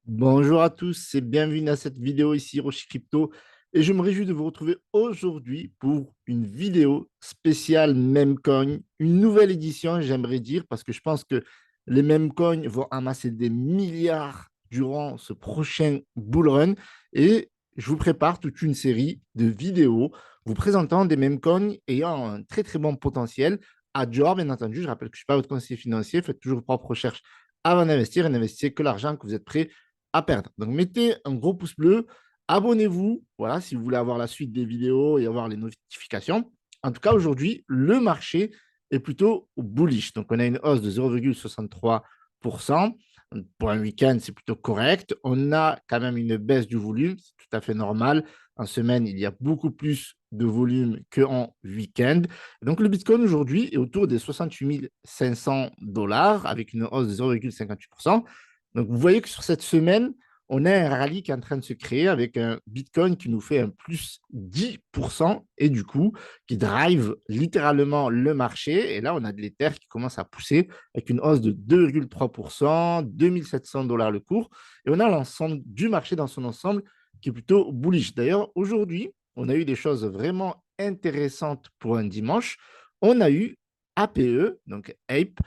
Bonjour à tous et bienvenue à cette vidéo ici Rocher Crypto. Et je me réjouis de vous retrouver aujourd'hui pour une vidéo spéciale Memecoin, une nouvelle édition, j'aimerais dire, parce que je pense que les Memecoins vont amasser des milliards durant ce prochain bull run. Et je vous prépare toute une série de vidéos vous présentant des Memecoins ayant un très très bon potentiel. À Dior, bien entendu, je rappelle que je ne suis pas votre conseiller financier, faites toujours vos propres recherches avant d'investir et n'investissez que l'argent que vous êtes prêt à perdre. Donc, mettez un gros pouce bleu, abonnez-vous, voilà, si vous voulez avoir la suite des vidéos et avoir les notifications. En tout cas, aujourd'hui, le marché est plutôt bullish. Donc, on a une hausse de 0,63%. Pour un week-end, c'est plutôt correct. On a quand même une baisse du volume, c'est tout à fait normal. En semaine, il y a beaucoup plus de volume qu'en week-end. Donc, le Bitcoin aujourd'hui est autour des 68 500 dollars avec une hausse de 0,58%. Donc, vous voyez que sur cette semaine, on a un rallye qui est en train de se créer avec un Bitcoin qui nous fait un plus 10% et du coup, qui drive littéralement le marché. Et là, on a de l'Ether qui commence à pousser avec une hausse de 2,3%, 2700 dollars le cours. Et on a l'ensemble du marché dans son ensemble qui est plutôt bullish. D'ailleurs, aujourd'hui, on a eu des choses vraiment intéressantes pour un dimanche. On a eu APE, donc Ape,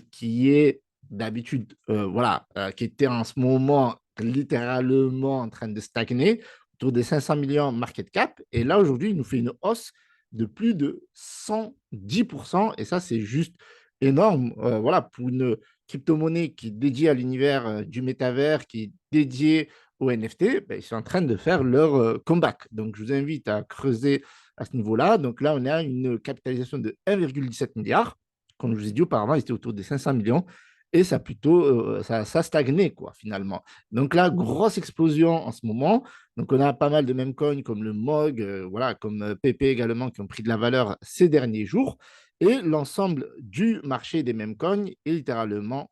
qui est d'habitude, voilà, qui était en ce moment littéralement en train de stagner autour des 500 millions market cap. Et là, aujourd'hui, il nous fait une hausse de plus de 110%. Et ça, c'est juste énorme. Voilà, pour une crypto-monnaie qui est dédiée à l'univers du métavers, qui est dédiée aux NFT, ben, ils sont en train de faire leur comeback. Donc, je vous invite à creuser à ce niveau-là. Donc là, on a une capitalisation de 1,17 milliard. Comme je vous ai dit auparavant, il était autour des 500 millions et ça plutôt ça stagnait quoi finalement. Donc là, grosse explosion en ce moment. Donc on a pas mal de meme coins comme le MOG, voilà, comme PP également qui ont pris de la valeur ces derniers jours. Et l'ensemble du marché des meme coins est littéralement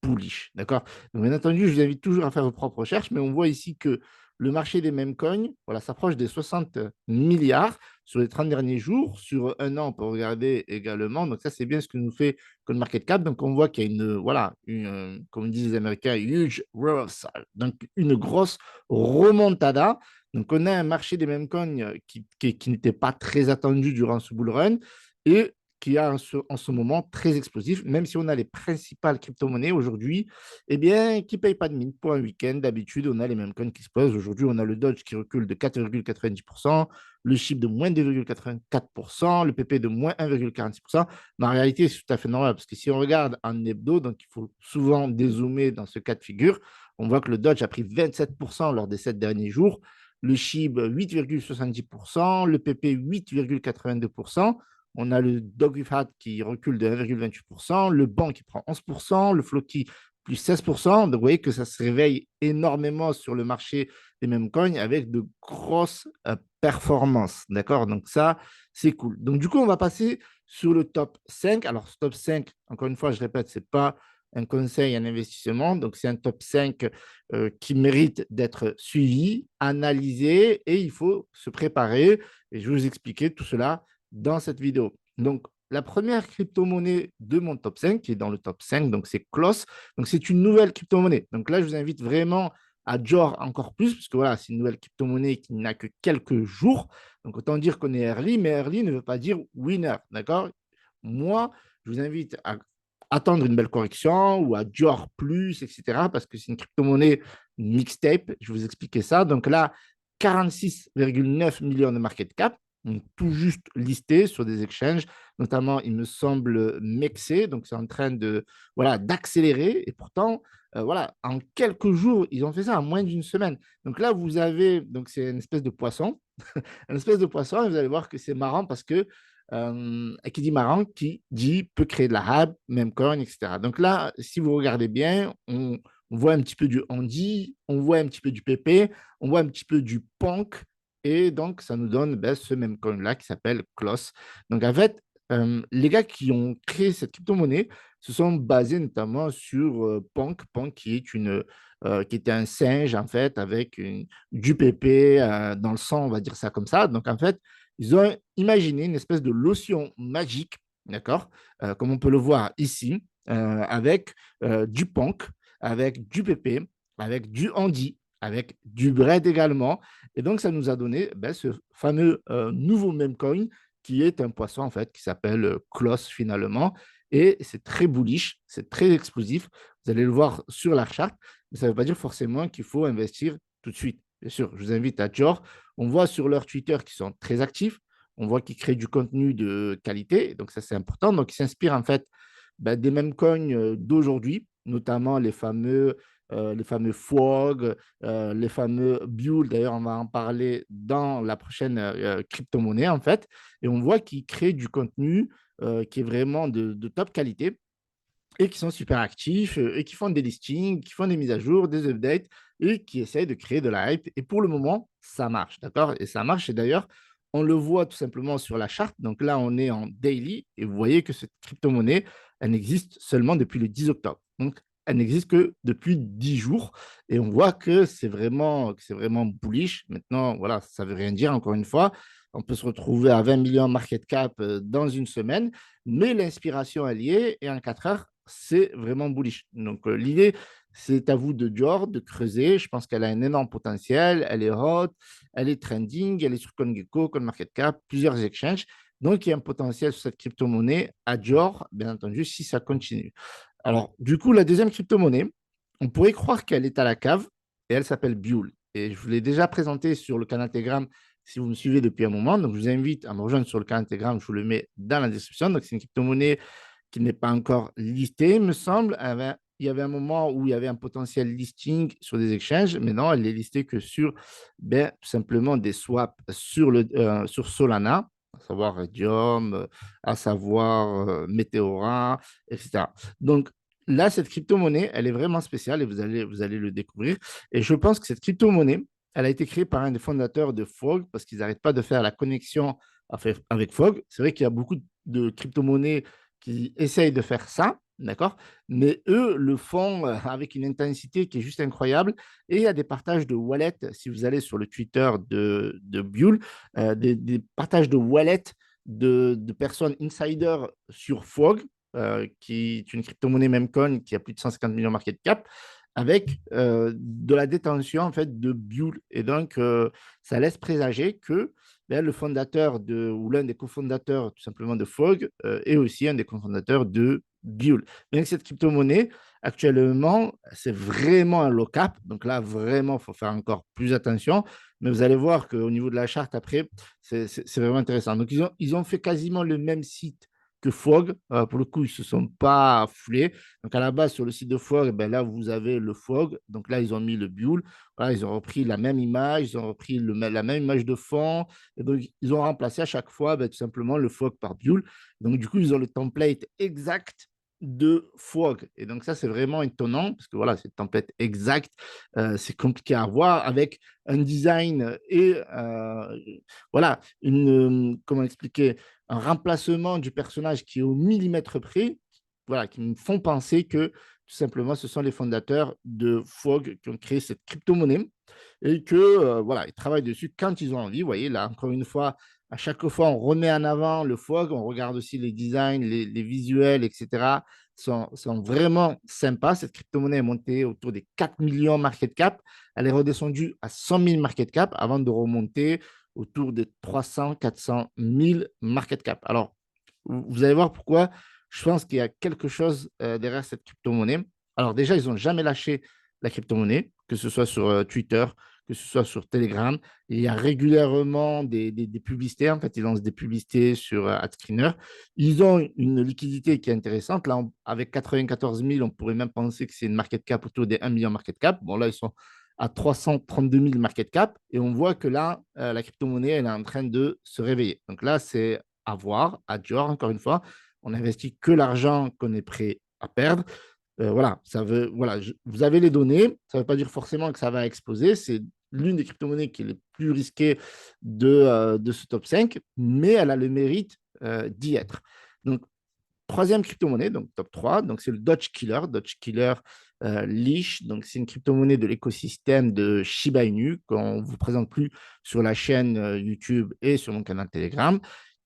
bullish. D'accord. Donc, bien entendu, je vous invite toujours à faire vos propres recherches, mais on voit ici que le marché des meme coins voilà, s'approche des 60 milliards sur les 30 derniers jours. Sur un an, on peut regarder également. Donc, ça, c'est bien ce que nous fait que le market cap. Donc, on voit qu'il y a une, voilà, comme disent les Américains, huge reversal. Donc, une grosse remontada. Donc, on a un marché des meme coins qui n'était pas très attendu durant ce bull run. Et qui est en ce moment très explosif, même si on a les principales crypto-monnaies aujourd'hui, eh bien, qui ne payent pas de mine pour un week-end. D'habitude, on a les mêmes coins qui explosent. Aujourd'hui, on a le Dodge qui recule de 4,90%, le SHIB de moins 2,84%, le PP de moins 1,46%. Mais en réalité, c'est tout à fait normal parce que si on regarde en hebdo, donc il faut souvent dézoomer dans ce cas de figure, on voit que le Dodge a pris 27% lors des 7 derniers jours, le SHIB 8,70%, le PP 8,82%. On a le Dogfat qui recule de 1,28%, le banc qui prend 11%, le Floki plus 16%. Donc, vous voyez que ça se réveille énormément sur le marché des mêmes coins avec de grosses performances. D'accord. Donc, ça, c'est cool. Donc, du coup, on va passer sur le top 5. Alors, ce top 5, encore une fois, je répète, ce n'est pas un conseil en investissement. Donc, c'est un top 5 qui mérite d'être suivi, analysé et il faut se préparer. Et je vais vous expliquer tout cela dans cette vidéo. Donc, la première crypto-monnaie de mon top 5, qui est dans le top 5, donc c'est Clos. Donc, c'est une nouvelle crypto-monnaie. Donc là, je vous invite vraiment à Jor encore plus, parce que voilà, c'est une nouvelle crypto-monnaie qui n'a que quelques jours. Donc, autant dire qu'on est early, mais early ne veut pas dire winner, d'accord. Moi, je vous invite à attendre une belle correction ou à Jor plus, etc., parce que c'est une crypto-monnaie mixtape. Je vais vous expliquer ça. Donc là, 46,9 millions de market cap, tout juste listé sur des exchanges, notamment, il me semble, Mexé. Donc, c'est en train de, voilà, d'accélérer. Et pourtant, voilà, en quelques jours, ils ont fait ça en moins d'une semaine. Donc là, vous avez, donc c'est une espèce de poisson, une espèce de poisson, et vous allez voir que c'est marrant parce que, qui dit marrant, qui dit peut créer de la hype, même coin, etc. Donc là, si vous regardez bien, on voit un petit peu du Andy, on voit un petit peu du PP, on voit un petit peu du Punk, et donc ça nous donne ben, ce même coin-là qui s'appelle Kloss. Donc en fait, les gars qui ont créé cette crypto-monnaie se sont basés notamment sur Punk, Punk qui était un singe en fait avec du PP dans le sang, on va dire ça comme ça. Donc en fait, ils ont imaginé une espèce de lotion magique, d'accord, comme on peut le voir ici, avec du Punk, avec du PP, avec du handi, avec du bread également. Et donc, ça nous a donné ce fameux nouveau meme coin qui est un poisson en fait qui s'appelle Kloss finalement. Et c'est très bullish, c'est très explosif. Vous allez le voir sur la charte, mais ça ne veut pas dire forcément qu'il faut investir tout de suite. Bien sûr, je vous invite à Dior. On voit sur leur Twitter qu'ils sont très actifs. On voit qu'ils créent du contenu de qualité. Donc, ça, c'est important. Donc, ils s'inspirent en fait des mêmes coins d'aujourd'hui, notamment les fameux FOG, les fameux Buell. D'ailleurs, on va en parler dans la prochaine crypto-monnaie, en fait. Et on voit qu'ils créent du contenu qui est vraiment de top qualité et qui sont super actifs et qui font des listings, qui font des mises à jour, des updates et qui essayent de créer de la hype. Et pour le moment, ça marche, d'accord? Et ça marche. Et d'ailleurs, on le voit tout simplement sur la charte. Donc là, on est en daily et vous voyez que cette crypto-monnaie, elle n'existe seulement depuis le 10 octobre. Donc, elle n'existe que depuis 10 jours. Et on voit que c'est vraiment bullish. Maintenant, voilà, ça ne veut rien dire, encore une fois. On peut se retrouver à 20 millions market cap dans une semaine, mais l'inspiration, elle y est. Et en 4 heures, c'est vraiment bullish. Donc, l'idée, c'est à vous de Dior de creuser. Je pense qu'elle a un énorme potentiel. Elle est hot, elle est trending, elle est sur CoinGecko, CoinMarketCap, plusieurs exchanges. Donc, il y a un potentiel sur cette crypto-monnaie à Dior, bien entendu, si ça continue. Alors, du coup, la deuxième crypto-monnaie, on pourrait croire qu'elle est à la cave et elle s'appelle Buell. Et je vous l'ai déjà présenté sur le canal Telegram si vous me suivez depuis un moment. Donc, je vous invite à me rejoindre sur le canal Telegram. Je vous le mets dans la description. Donc, c'est une crypto-monnaie qui n'est pas encore listé, il me semble. Il y avait un moment où il y avait un potentiel listing sur des exchanges, mais non, elle est listée que sur tout simplement des swaps sur Solana, à savoir Redium, à savoir Meteora, etc. Donc là, cette crypto-monnaie, elle est vraiment spéciale et vous allez le découvrir. Et je pense que cette crypto-monnaie, elle a été créée par un des fondateurs de Fogg parce qu'ils n'arrêtent pas de faire la connexion avec Fogg. C'est vrai qu'il y a beaucoup de crypto-monnaies qui essayent de faire ça, d'accord? Mais eux le font avec une intensité qui est juste incroyable. Et il y a des partages de wallets, si vous allez sur le Twitter de Buell, des partages de wallets de personnes insiders sur Fogg, qui est une crypto-monnaie Memcoin qui a plus de 150 millions market cap, avec de la détention en fait de Buell. Et donc, ça laisse présager que le fondateur ou l'un des cofondateurs tout simplement de Fogg est aussi un des cofondateurs de Buell. Bien que cette crypto-monnaie, actuellement, c'est vraiment un low-cap. Donc là, vraiment, il faut faire encore plus attention. Mais vous allez voir qu'au niveau de la charte, après, c'est vraiment intéressant. Donc, ils ont fait quasiment le même site que Fogg. Pour le coup, ils ne se sont pas foulés. Donc, à la base, sur le site de Fogg, là, vous avez le Fogg. Donc là, ils ont mis le Buell. Voilà, ils ont repris la même image, ils ont repris la même image de fond. Et donc, ils ont remplacé à chaque fois tout simplement le Fogg par Buell. Donc, du coup, ils ont le template exact de Fogg. Et donc, ça, c'est vraiment étonnant parce que voilà, c'est le template exact. C'est compliqué à voir avec un design et voilà, comment expliquer, un remplacement du personnage qui est au millimètre près, voilà, qui me font penser que tout simplement, ce sont les fondateurs de Fogg qui ont créé cette crypto-monnaie et que voilà, ils travaillent dessus quand ils ont envie. Vous voyez, là, encore une fois, à chaque fois, on remet en avant le Fogg, on regarde aussi les designs, les visuels, etc. Sont vraiment sympas. Cette crypto-monnaie est montée autour des 4 millions market cap. Elle est redescendue à 100 000 market cap avant de remonter autour de 300, 400 000 market cap. Alors, vous allez voir pourquoi je pense qu'il y a quelque chose derrière cette crypto-monnaie. Alors déjà, ils n'ont jamais lâché la crypto-monnaie, que ce soit sur Twitter, que ce soit sur Telegram. Il y a régulièrement des publicités. En fait, ils lancent des publicités sur AdScreener. Ils ont une liquidité qui est intéressante. Là, avec 94 000, on pourrait même penser que c'est une market cap autour des 1 million market cap. Bon, là, ils sont à 332 000 market cap. Et on voit que là, la crypto-monnaie, elle est en train de se réveiller. Donc là, c'est à voir, à Dior, encore une fois. On n'investit que l'argent qu'on est prêt à perdre. Voilà, vous avez les données. Ça ne veut pas dire forcément que ça va exploser. C'est l'une des crypto-monnaies qui est les plus risquées de ce top 5, mais elle a le mérite d'y être. Donc, troisième crypto-monnaie, donc top 3, donc c'est le Dodge Killer. Dodge Killer Leash, donc c'est une crypto-monnaie de l'écosystème de Shiba Inu qu'on ne vous présente plus sur la chaîne YouTube et sur mon canal Telegram,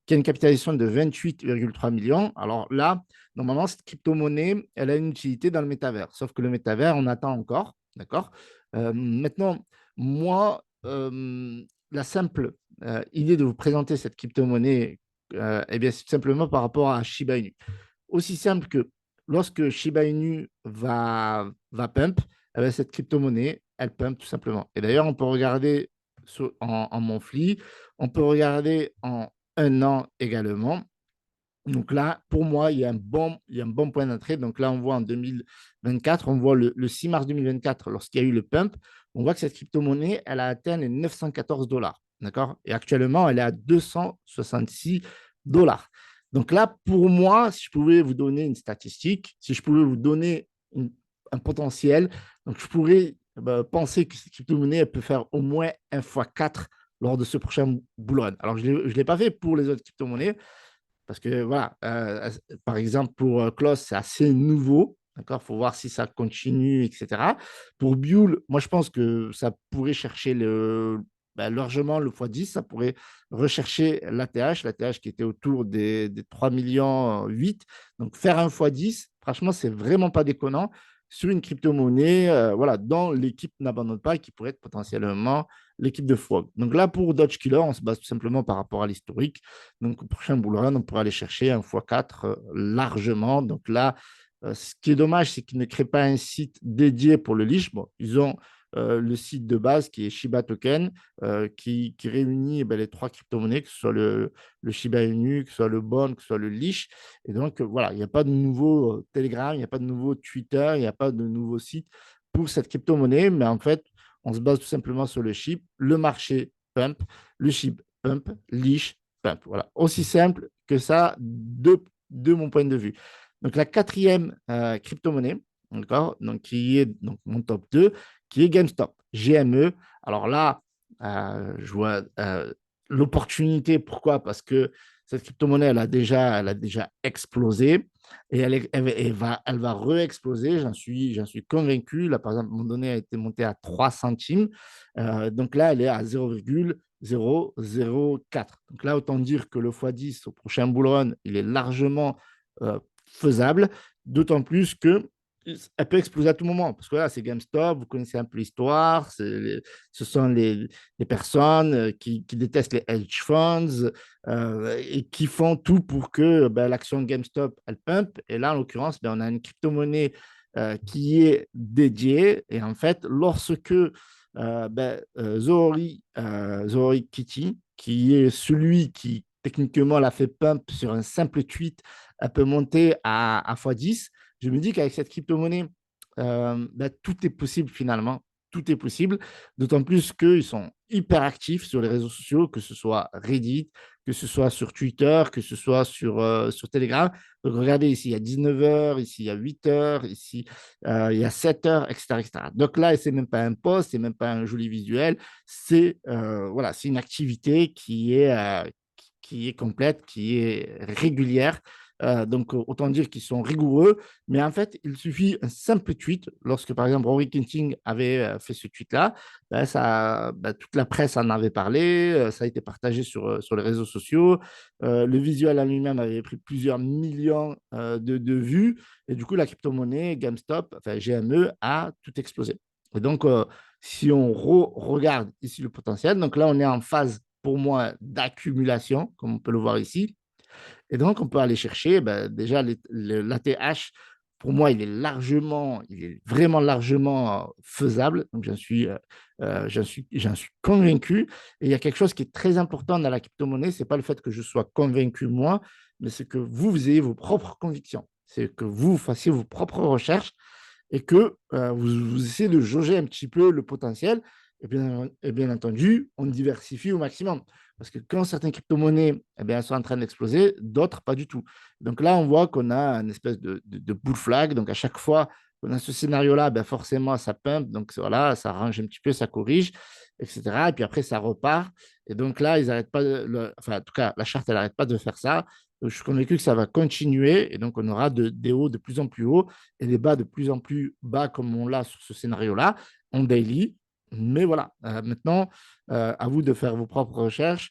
qui a une capitalisation de 28,3 millions. Alors là, normalement, cette crypto-monnaie, elle a une utilité dans le métavers. Sauf que le métavers, on attend encore. D'accord? Maintenant, moi, la simple idée de vous présenter cette crypto-monnaie, eh bien, c'est tout simplement par rapport à Shiba Inu. Aussi simple que lorsque Shiba Inu va pump, eh bien, cette crypto-monnaie, elle pump tout simplement. Et d'ailleurs, on peut regarder en monthly, on peut regarder en un an également. Donc là, pour moi, il y a un bon point d'entrée. Donc là, on voit en 2024, on voit le 6 mars 2024, lorsqu'il y a eu le pump, on voit que cette crypto-monnaie, elle a atteint les 914 dollars. D'accord? Et actuellement, elle est à 266 dollars. Donc là, pour moi, si je pouvais vous donner une statistique, si je pouvais vous donner un potentiel, donc je pourrais penser que cette crypto-monnaie, elle peut faire au moins 1 fois 4 lors de ce prochain bull run. Alors, je ne l'ai pas fait pour les autres crypto-monnaies, parce que voilà, par exemple, pour Kloss, c'est assez nouveau. D'accord, il faut voir si ça continue, etc. Pour Buell, moi, je pense que ça pourrait chercher largement le x10, ça pourrait rechercher l'ATH qui était autour des 3 millions 8. Donc, faire un x10, franchement, c'est vraiment pas déconnant sur une crypto-monnaie voilà, dont l'équipe n'abandonne pas et qui pourrait être potentiellement l'équipe de Frog. Donc là, pour Dodge Killer, on se base tout simplement par rapport à l'historique. Donc, au prochain bull run, on pourra aller chercher un x4 largement. Donc là, ce qui est dommage, c'est qu'ils ne créent pas un site dédié pour le leash. Bon, ils ont le site de base qui est Shiba Token, qui réunit les trois crypto-monnaies, que ce soit le Shiba Inu, que ce soit le Bond, que ce soit le leash. Et donc, voilà, il n'y a pas de nouveau Telegram, il n'y a pas de nouveau Twitter, il n'y a pas de nouveau site pour cette crypto-monnaie. Mais en fait, on se base tout simplement sur le SHIB, le marché pump, le SHIB pump, leash pump. Voilà, aussi simple que ça de mon point de vue. Donc, la quatrième crypto-monnaie, d'accord, donc, qui est donc, mon top 2, qui est GameStop, GME. Alors là, je vois l'opportunité. Pourquoi? Parce que cette crypto-monnaie, elle a déjà explosé et elle va re-exploser. J'en suis convaincu. Là, par exemple, mon donné a été monté à 3 centimes. Donc là, elle est à 0,004. Donc là, autant dire que le x10 au prochain bull run, il est largement faisable, d'autant plus que elle peut exploser à tout moment. Parce que là, c'est GameStop, vous connaissez un peu l'histoire, ce sont les personnes qui détestent les hedge funds et qui font tout pour que l'action GameStop, elle pump. Et là, en l'occurrence, on a une crypto-monnaie qui est dédiée. Et en fait, lorsque Zohori Kitty, qui est celui qui techniquement l'a fait pump sur un simple tweet, elle peut monter à x10. Je me dis qu'avec cette crypto-monnaie, tout est possible finalement. Tout est possible, d'autant plus qu'ils sont hyper actifs sur les réseaux sociaux, que ce soit Reddit, que ce soit sur Twitter, que ce soit sur Telegram. Donc, regardez, ici, il y a 19 heures, ici, il y a 8 heures, ici, il y a 7 heures, etc., etc. Donc là, ce n'est même pas un post, ce n'est même pas un joli visuel, c'est voilà, c'est une activité qui est complète, qui est régulière. Donc, autant dire qu'ils sont rigoureux. Mais en fait, il suffit un simple tweet. Lorsque, par exemple, Rory Kinting avait fait ce tweet-là, toute la presse en avait parlé. Ça a été partagé sur les réseaux sociaux. Le visuel en lui-même avait pris plusieurs millions de vues. Et du coup, la crypto-monnaie GameStop, enfin GME, a tout explosé. Et donc, si on regarde ici le potentiel, donc là, on est en phase, pour moi, d'accumulation, comme on peut le voir ici. Et donc, on peut aller chercher déjà l'ATH. Pour moi, il est vraiment largement faisable. Donc, j'en suis convaincu. Et il y a quelque chose qui est très important dans la crypto-monnaie, ce n'est pas le fait que je sois convaincu moi, mais c'est que vous ayez vos propres convictions. C'est que vous fassiez vos propres recherches et que vous essayez de jauger un petit peu le potentiel. Et bien entendu, on diversifie au maximum. Parce que quand certaines crypto-monnaies elles sont en train d'exploser, d'autres pas du tout. Donc là, on voit qu'on a une espèce de bull flag. Donc à chaque fois qu'on a ce scénario-là, forcément, ça pump. Donc voilà, ça range un petit peu, ça corrige, etc. Et puis après, ça repart. Et donc là, ils n'arrêtent pas, enfin, en tout cas, la charte, elle n'arrête pas de faire ça. Donc, je suis convaincu que ça va continuer. Et donc, on aura des hauts de plus en plus hauts et des bas de plus en plus bas, comme on l'a sur ce scénario-là, en daily. Mais voilà, maintenant, à vous de faire vos propres recherches.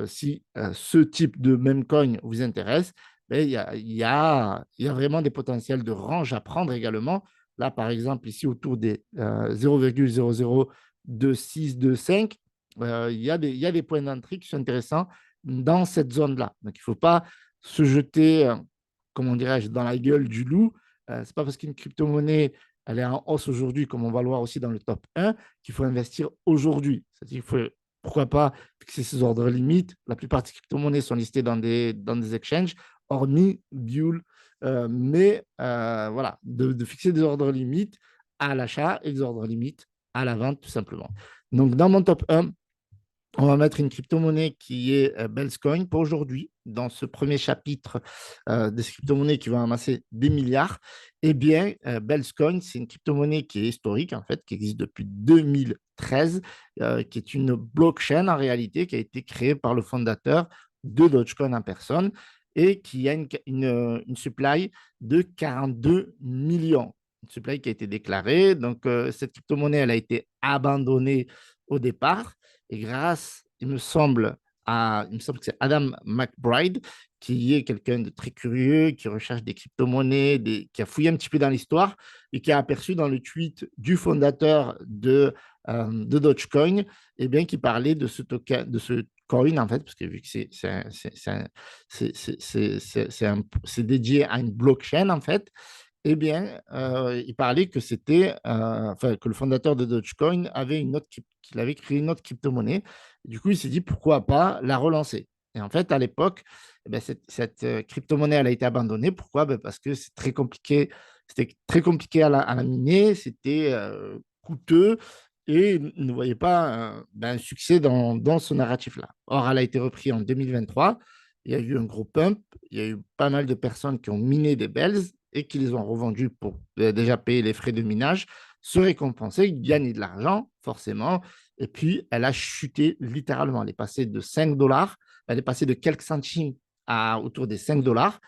Si ce type de même coin vous intéresse, il y a vraiment des potentiels de range à prendre également là, par exemple, ici, autour des 0,002625, il y a des points d'entrée qui sont intéressants dans cette zone-là. Donc, il ne faut pas se jeter, comment dirais-je, dans la gueule du loup. Ce n'est pas parce qu'une crypto-monnaie elle est en hausse aujourd'hui, comme on va le voir aussi dans le top 1, qu'il faut investir aujourd'hui. C'est-à-dire qu'il faut, pourquoi pas, fixer ses ordres limites. La plupart des crypto-monnaies sont listées dans des exchanges, hormis Buell. Mais voilà, de fixer des ordres limites à l'achat et des ordres limites à la vente, tout simplement. Donc, dans mon top 1, on va mettre une crypto-monnaie qui est Bellscoin pour aujourd'hui, dans ce premier chapitre des crypto-monnaies qui vont amasser des milliards. Eh bien, Bellscoin, c'est une crypto-monnaie qui est historique, en fait, qui existe depuis 2013, qui est une blockchain en réalité, qui a été créée par le fondateur de Dogecoin en personne et qui a une supply de 42 millions. Une supply qui a été déclarée. Donc, cette crypto-monnaie, elle a été abandonnée au départ. Et grâce, il me semble que c'est Adam McBride, qui est quelqu'un de très curieux, qui recherche des crypto-monnaies, qui a fouillé un petit peu dans l'histoire et qui a aperçu dans le tweet du fondateur de Dogecoin, eh bien, qui parlait de ce token, de ce coin, en fait, parce que vu que c'est dédié à une blockchain, en fait, eh bien, il parlait que enfin, que le fondateur de Dogecoin avait qu'il avait créé une autre crypto-monnaie. Du coup, il s'est dit pourquoi pas la relancer. Et en fait, à l'époque, eh bien, cette crypto-monnaie, elle a été abandonnée. Pourquoi? Ben, parce que c'est très compliqué. C'était très compliqué à la miner, c'était coûteux et il ne voyait pas ben, un succès dans ce narratif-là. Or, elle a été reprise en 2023. Il y a eu un gros pump. Il y a eu pas mal de personnes qui ont miné des bells et qui les ont revendus pour déjà payer les frais de minage, se récompenser, gagner de l'argent, forcément. Et puis, elle a chuté littéralement. Elle est passée de 5 dollars, elle est passée de quelques centimes à autour des 5 dollars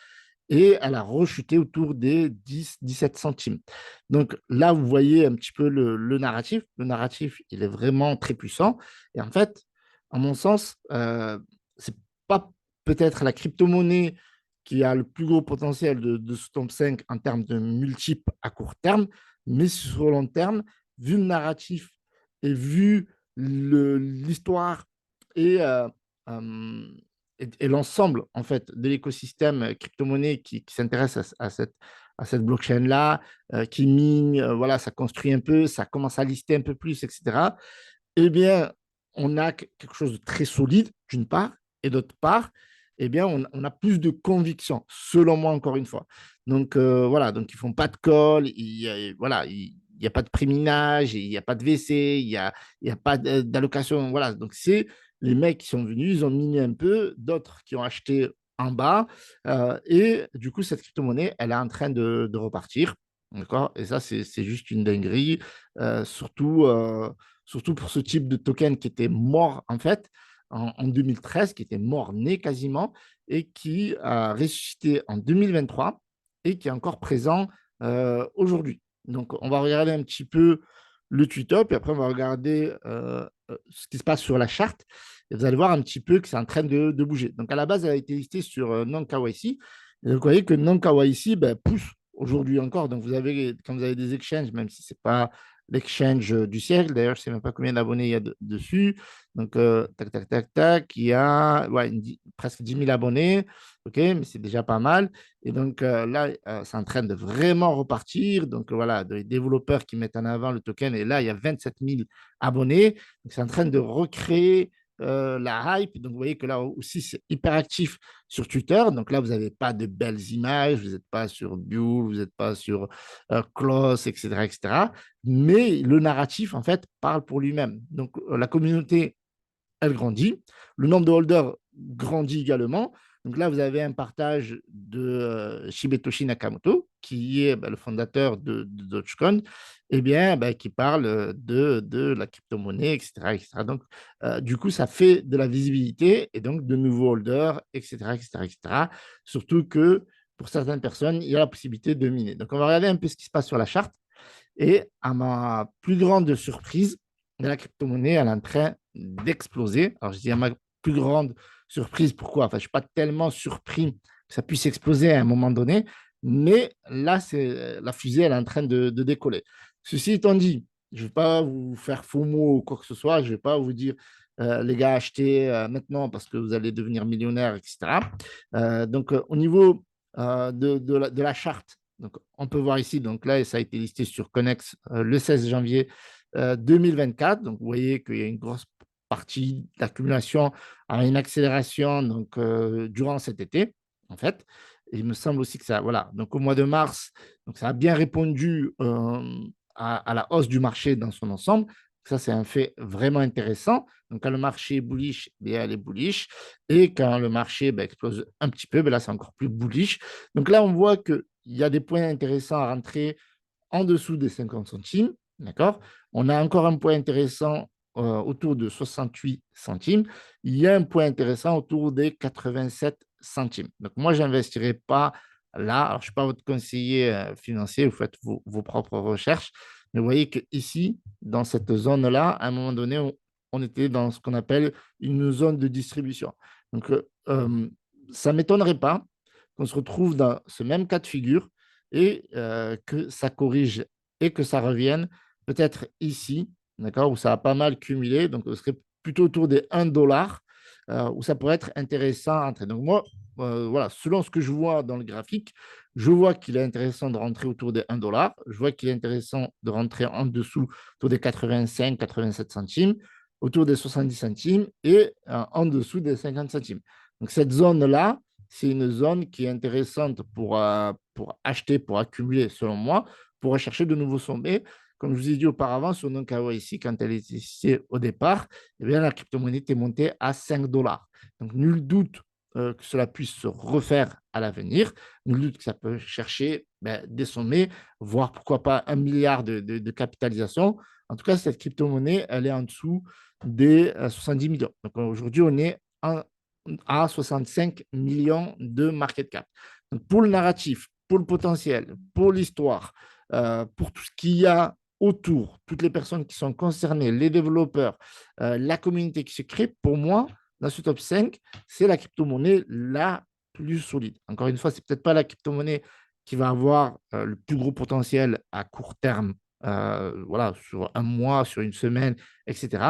et elle a rechuté autour des 10-17 centimes. Donc là, vous voyez un petit peu le narratif. Le narratif, il est vraiment très puissant. Et en fait, à mon sens, c'est pas peut-être la crypto-monnaie qui a le plus gros potentiel de ce top 5 en termes de multiples à court terme, mais sur le long terme, vu le narratif et vu l'histoire et, euh, et l'ensemble en fait de l'écosystème crypto-monnaie qui s'intéresse à cette blockchain-là, qui mine, voilà, ça construit un peu, ça commence à lister un peu plus, etc. Eh bien, on a quelque chose de très solide, d'une part, et d'autre part, eh bien, on a plus de conviction, selon moi, encore une fois. Donc, voilà, donc ils ne font pas de call, voilà, il n'y a pas de préminage, il n'y a pas de VC, il y a pas d'allocation. Voilà, donc c'est les mecs qui sont venus, ils ont miné un peu, d'autres qui ont acheté en bas, et du coup, cette crypto-monnaie, elle est en train de repartir. D'accord. Et ça, c'est juste une dinguerie, surtout, surtout pour ce type de token qui était mort, en fait, en 2013, qui était mort-né quasiment, et qui a ressuscité en 2023 et qui est encore présent aujourd'hui. Donc, on va regarder un petit peu le tweet-up et après, on va regarder ce qui se passe sur la charte. Et vous allez voir un petit peu que c'est en train de bouger. Donc, à la base, elle a été listée sur non-KYC. Et donc, vous voyez que non-KYC ben, pousse aujourd'hui encore. Donc, vous avez, quand vous avez des exchanges, même si ce n'est pas l'exchange du siècle, d'ailleurs, je ne sais même pas combien d'abonnés il y a dessus. Donc, tac, tac, tac, tac, il y a ouais, presque 10 000 abonnés. OK, mais c'est déjà pas mal. Et donc, là, c'est en train de vraiment repartir. Donc, voilà, des développeurs qui mettent en avant le token. Et là, il y a 27 000 abonnés. Donc, c'est en train de recréer la hype. Donc, vous voyez que là aussi, c'est hyper actif sur Twitter. Donc là, vous n'avez pas de belles images, vous n'êtes pas sur Buell, vous n'êtes pas sur Kloss, etc., etc. Mais le narratif, en fait, parle pour lui-même. Donc, la communauté, elle grandit. Le nombre de holders grandit également. Donc là, vous avez un partage de Shibetoshi Nakamoto, qui est le fondateur de Dogecoin, et bien, qui parle de la crypto-monnaie, etc., etc. Donc, du coup, ça fait de la visibilité et donc de nouveaux holders, etc., etc., etc. Surtout que pour certaines personnes, il y a la possibilité de miner. Donc, on va regarder un peu ce qui se passe sur la charte. Et à ma plus grande surprise, la crypto-monnaie, elle est en train d'exploser. Alors, je dis à ma plus grande surprise, pourquoi? Enfin, je ne suis pas tellement surpris que ça puisse exploser à un moment donné, Mais là, la fusée, elle est en train de décoller. Ceci étant dit, je ne vais pas vous faire faux mots ou quoi que ce soit. Je ne vais pas vous dire, les gars, achetez maintenant parce que vous allez devenir millionnaire, etc. Donc, au niveau de la charte, donc, on peut voir ici, donc là, ça a été listé sur Connex le 16 janvier 2024. Donc, vous voyez qu'il y a une grosse partie d'accumulation à une accélération donc, durant cet été, en fait. Et il me semble aussi que ça, voilà, donc au mois de mars, donc ça a bien répondu à la hausse du marché dans son ensemble. Ça, c'est un fait vraiment intéressant. Donc, quand le marché est bullish, bien, elle est bullish. Et quand le marché explose un petit peu, là, c'est encore plus bullish. Donc là, on voit qu'il y a des points intéressants à rentrer en dessous des 50 centimes. D'accord. On a encore un point intéressant autour de 68 centimes. Il y a un point intéressant autour des 87 centimes. Donc, moi, je n'investirai pas là. Alors, je ne suis pas votre conseiller financier, vous faites vos propres recherches. Mais vous voyez qu'ici, dans cette zone-là, à un moment donné, on était dans ce qu'on appelle une zone de distribution. Donc, ça ne m'étonnerait pas qu'on se retrouve dans ce même cas de figure et que ça corrige et que ça revienne peut-être ici, d'accord, où ça a pas mal cumulé, donc ce serait plutôt autour des 1 $, où ça pourrait être intéressant à entrer. Donc moi, voilà, selon ce que je vois dans le graphique, je vois qu'il est intéressant de rentrer autour des 1 $, je vois qu'il est intéressant de rentrer en dessous autour des 85, 87 centimes, autour des 70 centimes et en dessous des 50 centimes. Donc cette zone-là, c'est une zone qui est intéressante pour acheter, pour accumuler, selon moi, pour rechercher de nouveaux sommets. Comme je vous ai dit auparavant, sur Nonkawa ici, quand elle était ici au départ, eh bien, la crypto-monnaie était montée à 5 $. Donc, nul doute que cela puisse se refaire à l'avenir. Nul doute que ça peut chercher des sommets, voire pourquoi pas 1 milliard de capitalisation. En tout cas, cette crypto-monnaie, elle est en dessous des 70 millions. Donc, aujourd'hui, on est à 65 millions de market cap. Donc, pour le narratif, pour le potentiel, pour l'histoire, pour tout ce qu'il y a autour, toutes les personnes qui sont concernées, les développeurs, la communauté qui se crée, pour moi, dans ce top 5, c'est la crypto-monnaie la plus solide. Encore une fois, ce n'est peut-être pas la crypto-monnaie qui va avoir le plus gros potentiel à court terme, voilà, sur un mois, sur une semaine, etc.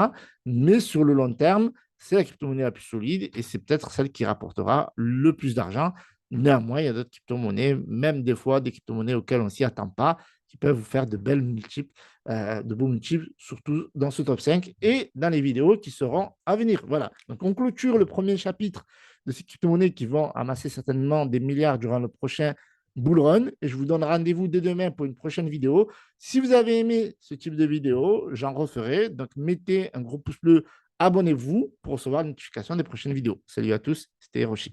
Mais sur le long terme, c'est la crypto-monnaie la plus solide et c'est peut-être celle qui rapportera le plus d'argent. Néanmoins, il y a d'autres crypto-monnaies, même des fois des crypto-monnaies auxquelles on ne s'y attend pas, qui peuvent vous faire de belles multiples, de beaux multiples, surtout dans ce top 5 et dans les vidéos qui seront à venir. Voilà. Donc, on clôture le premier chapitre de ces crypto-monnaies qui vont amasser certainement des milliards durant le prochain bull run. Et je vous donne rendez-vous dès demain pour une prochaine vidéo. Si vous avez aimé ce type de vidéo, j'en referai. Donc, mettez un gros pouce bleu, abonnez-vous pour recevoir la notification des prochaines vidéos. Salut à tous, c'était Hiroshi.